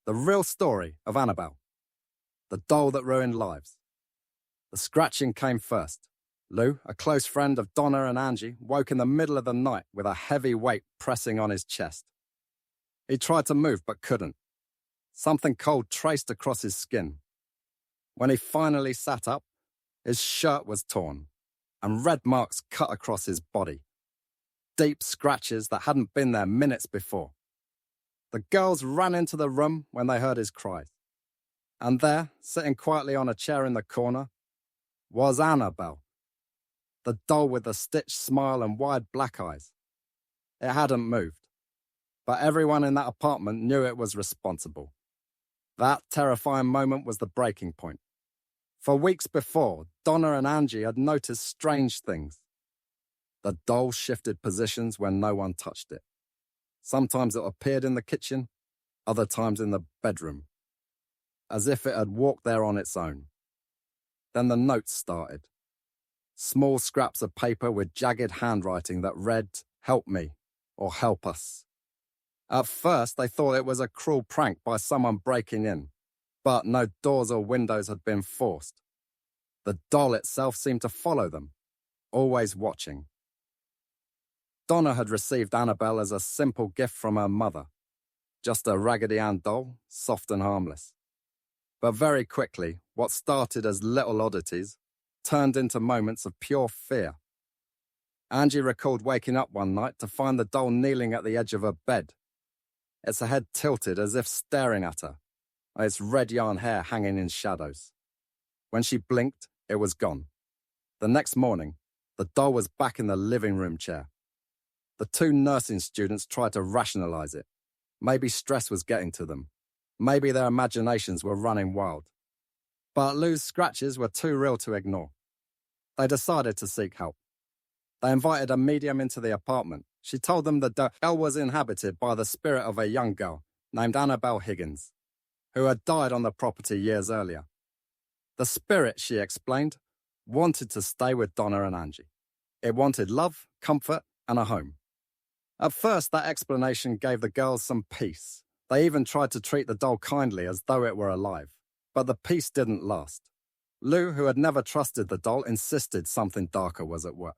The real story of Annabelle, the doll that ruined lives. The scratching came first. Lou, a close friend of Donna and Angie, woke in the middle of the night with a heavy weight pressing on his chest. He tried to move but couldn't. Something cold traced across his skin. When he finally sat up, his shirt was torn, and red marks cut across his body. Deep scratches that hadn't been there minutes before. The girls ran into the room when they heard his cries. And there, sitting quietly on a chair in the corner, was Annabelle, the doll with the stitched smile and wide black eyes. It hadn't moved, but everyone in that apartment knew it was responsible. That terrifying moment was the breaking point. For weeks before, Donna and Angie had noticed strange things. The doll shifted positions when no one touched it. Sometimes it appeared in the kitchen, other times in the bedroom, as if it had walked there on its own. Then the notes started. Small scraps of paper with jagged handwriting that read, "Help me," or "Help us." At first, they thought it was a cruel prank by someone breaking in, but no doors or windows had been forced. The doll itself seemed to follow them, always watching. Donna had received Annabelle as a simple gift from her mother, just a Raggedy Ann doll, soft and harmless. But very quickly, what started as little oddities turned into moments of pure fear. Angie recalled waking up one night to find the doll kneeling at the edge of her bed. Its head tilted as if staring at her, its red yarn hair hanging in shadows. When she blinked, it was gone. The next morning, the doll was back in the living room chair. The two nursing students tried to rationalize it. Maybe stress was getting to them. Maybe their imaginations were running wild. But Lou's scratches were too real to ignore. They decided to seek help. They invited a medium into the apartment. She told them the doll was inhabited by the spirit of a young girl named Annabelle Higgins, who had died on the property years earlier. The spirit, she explained, wanted to stay with Donna and Angie. It wanted love, comfort, and a home. At first, that explanation gave the girls some peace. They even tried to treat the doll kindly as though it were alive. But the peace didn't last. Lou, who had never trusted the doll, insisted something darker was at work.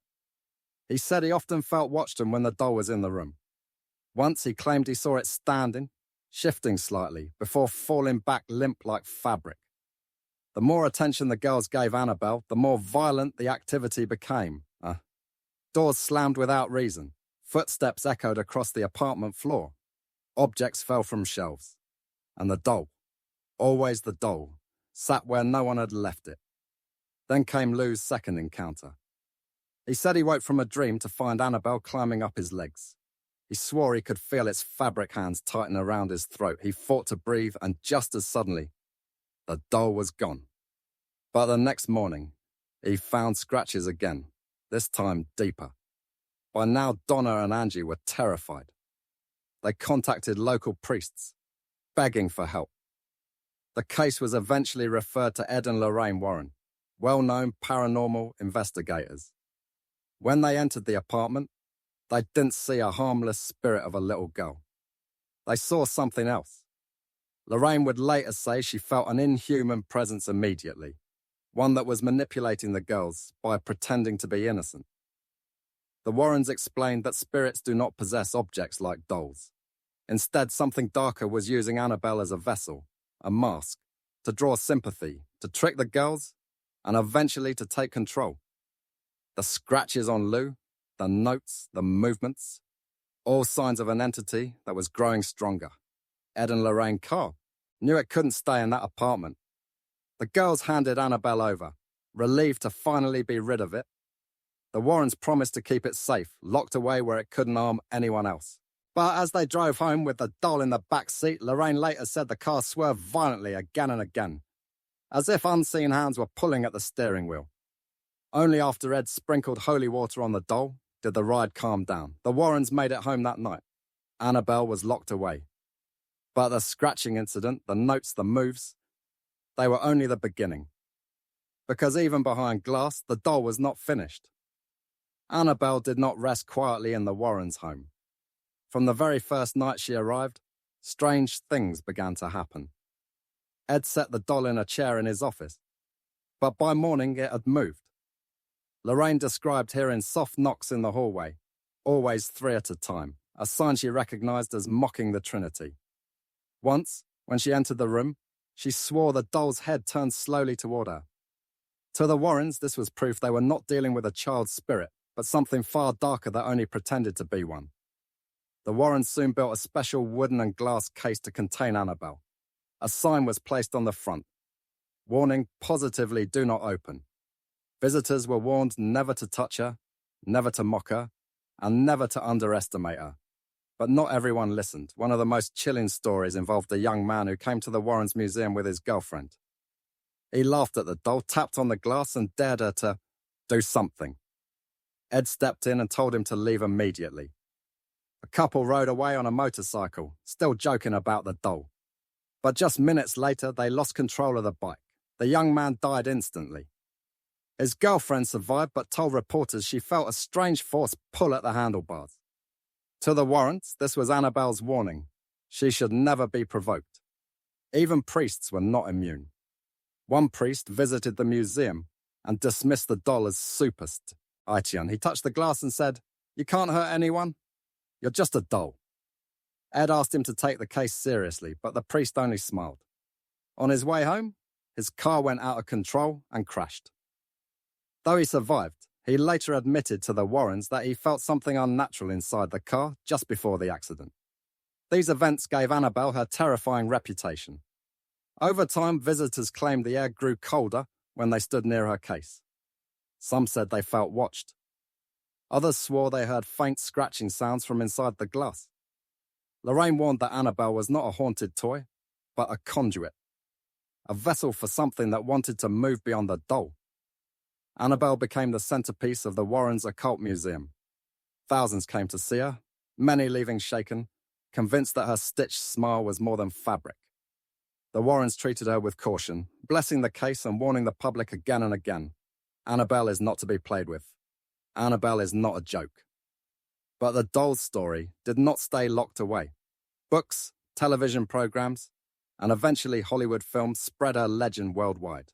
He said he often felt watched when the doll was in the room. Once he claimed he saw it standing, shifting slightly, before falling back limp like fabric. The more attention the girls gave Annabelle, the more violent the activity became. Doors slammed without reason. Footsteps echoed across the apartment floor. Objects fell from shelves. And the doll, always the doll, sat where no one had left it. Then came Lou's second encounter. He said he woke from a dream to find Annabelle climbing up his legs. He swore he could feel its fabric hands tighten around his throat. He fought to breathe, and just as suddenly, the doll was gone. But the next morning, he found scratches again, this time deeper. By now, Donna and Angie were terrified. They contacted local priests, begging for help. The case was eventually referred to Ed and Lorraine Warren, well-known paranormal investigators. When they entered the apartment, they didn't see a harmless spirit of a little girl. They saw something else. Lorraine would later say she felt an inhuman presence immediately, one that was manipulating the girls by pretending to be innocent. The Warrens explained that spirits do not possess objects like dolls. Instead, something darker was using Annabelle as a vessel, a mask, to draw sympathy, to trick the girls, and eventually to take control. The scratches on Lou, the notes, the movements, all signs of an entity that was growing stronger. Ed and Lorraine Carr knew it couldn't stay in that apartment. The girls handed Annabelle over, relieved to finally be rid of it. The Warrens promised to keep it safe, locked away where it couldn't harm anyone else. But as they drove home with the doll in the back seat, Lorraine later said the car swerved violently again and again, as if unseen hands were pulling at the steering wheel. Only after Ed sprinkled holy water on the doll did the ride calm down. The Warrens made it home that night. Annabelle was locked away. But the scratching incident, the notes, the moves, they were only the beginning. Because even behind glass, the doll was not finished. Annabelle did not rest quietly in the Warrens' home. From the very first night she arrived, strange things began to happen. Ed set the doll in a chair in his office, but by morning it had moved. Lorraine described hearing soft knocks in the hallway, always 3 at a time, a sign she recognized as mocking the Trinity. Once, when she entered the room, she swore the doll's head turned slowly toward her. To the Warrens, this was proof they were not dealing with a child's spirit, but something far darker that only pretended to be one. The Warrens soon built a special wooden and glass case to contain Annabelle. A sign was placed on the front. Warning, positively do not open. Visitors were warned never to touch her, never to mock her, and never to underestimate her. But not everyone listened. One of the most chilling stories involved a young man who came to the Warrens Museum with his girlfriend. He laughed at the doll, tapped on the glass, and dared her to do something. Ed stepped in and told him to leave immediately. The couple rode away on a motorcycle, still joking about the doll. But just minutes later, they lost control of the bike. The young man died instantly. His girlfriend survived, but told reporters she felt a strange force pull at the handlebars. To the Warrens, this was Annabelle's warning. She should never be provoked. Even priests were not immune. One priest visited the museum and dismissed the doll as superstition. He touched the glass and said, "You can't hurt anyone. You're just a doll." Ed asked him to take the case seriously, but the priest only smiled. On his way home, his car went out of control and crashed. Though he survived, he later admitted to the Warrens that he felt something unnatural inside the car just before the accident. These events gave Annabelle her terrifying reputation. Over time, visitors claimed the air grew colder when they stood near her case. Some said they felt watched. Others swore they heard faint scratching sounds from inside the glass. Lorraine warned that Annabelle was not a haunted toy, but a conduit. A vessel for something that wanted to move beyond the doll. Annabelle became the centerpiece of the Warrens Occult Museum. Thousands came to see her, many leaving shaken, convinced that her stitched smile was more than fabric. The Warrens treated her with caution, blessing the case and warning the public again and again. Annabelle is not to be played with. Annabelle is not a joke. But the doll's story did not stay locked away. Books, television programs, and eventually Hollywood films spread her legend worldwide.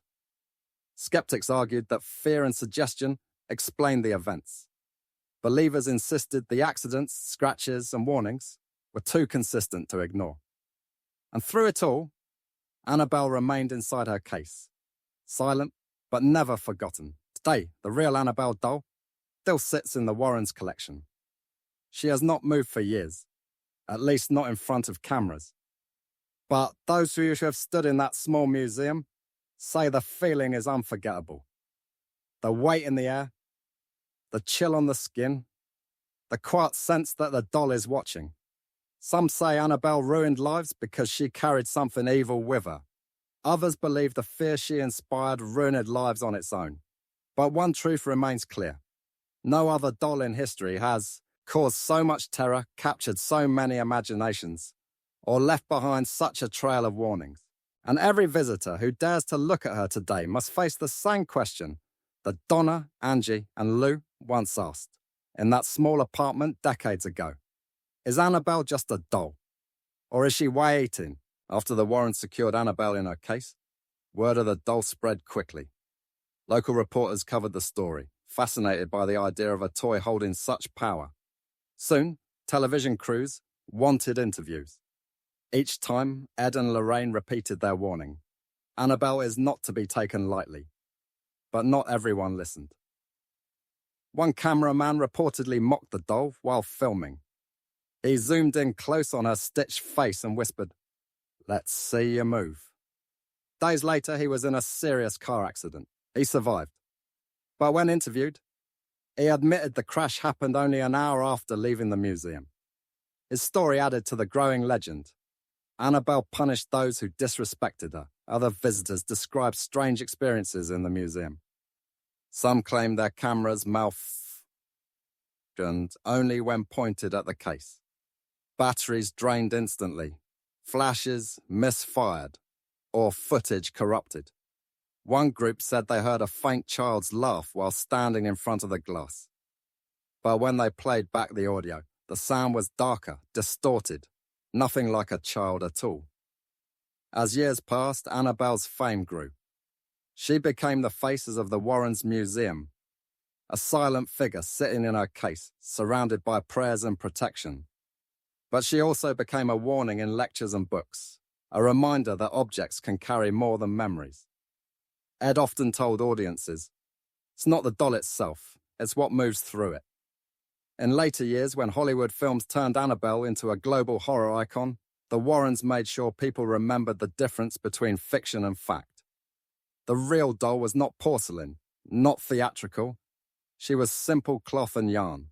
Skeptics argued that fear and suggestion explained the events. Believers insisted the accidents, scratches, and warnings were too consistent to ignore. And through it all, Annabelle remained inside her case, silent but never forgotten. Today, the real Annabelle doll still sits in the Warrens collection. She has not moved for years, at least not in front of cameras. But those who have stood in that small museum say the feeling is unforgettable. The weight in the air, the chill on the skin, the quiet sense that the doll is watching. Some say Annabelle ruined lives because she carried something evil with her. Others believe the fear she inspired ruined lives on its own. But one truth remains clear. No other doll in history has caused so much terror, captured so many imaginations, or left behind such a trail of warnings. And every visitor who dares to look at her today must face the same question that Donna, Angie, and Lou once asked in that small apartment decades ago. Is Annabelle just a doll? Or is she waiting? After the Warrens secured Annabelle in her case, word of the doll spread quickly. Local reporters covered the story, fascinated by the idea of a toy holding such power. Soon, television crews wanted interviews. Each time, Ed and Lorraine repeated their warning. Annabelle is not to be taken lightly. But not everyone listened. One cameraman reportedly mocked the doll while filming. He zoomed in close on her stitched face and whispered, "Let's see you move." Days later, he was in a serious car accident. He survived. But when interviewed, he admitted the crash happened only an hour after leaving the museum. His story added to the growing legend. Annabelle punished those who disrespected her. Other visitors described strange experiences in the museum. Some claimed their cameras malfunctioned only when pointed at the case. Batteries drained instantly, flashes misfired, or footage corrupted. One group said they heard a faint child's laugh while standing in front of the glass. But when they played back the audio, the sound was darker, distorted, nothing like a child at all. As years passed, Annabelle's fame grew. She became the faces of the Warrens' museum, a silent figure sitting in her case, surrounded by prayers and protection. But she also became a warning in lectures and books, a reminder that objects can carry more than memories. Ed often told audiences, "It's not the doll itself, it's what moves through it." In later years, when Hollywood films turned Annabelle into a global horror icon, the Warrens made sure people remembered the difference between fiction and fact. The real doll was not porcelain, not theatrical. She was simple cloth and yarn.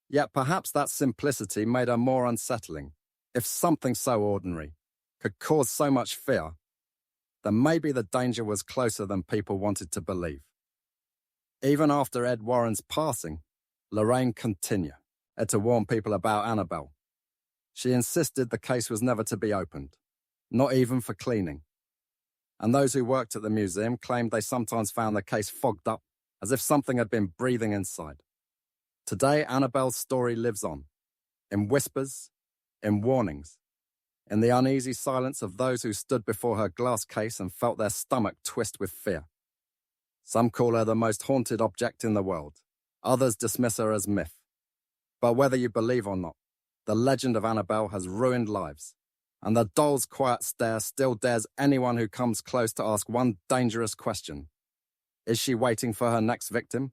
Yet perhaps that simplicity made her more unsettling. If something so ordinary could cause so much fear, then maybe the danger was closer than people wanted to believe. Even after Ed Warren's passing, Lorraine continued to warn people about Annabelle. She insisted the case was never to be opened, not even for cleaning. And those who worked at the museum claimed they sometimes found the case fogged up, as if something had been breathing inside. Today, Annabelle's story lives on, in whispers, in warnings, in the uneasy silence of those who stood before her glass case and felt their stomach twist with fear. Some call her the most haunted object in the world. Others dismiss her as myth. But whether you believe or not, the legend of Annabelle has ruined lives, and the doll's quiet stare still dares anyone who comes close to ask one dangerous question. Is she waiting for her next victim?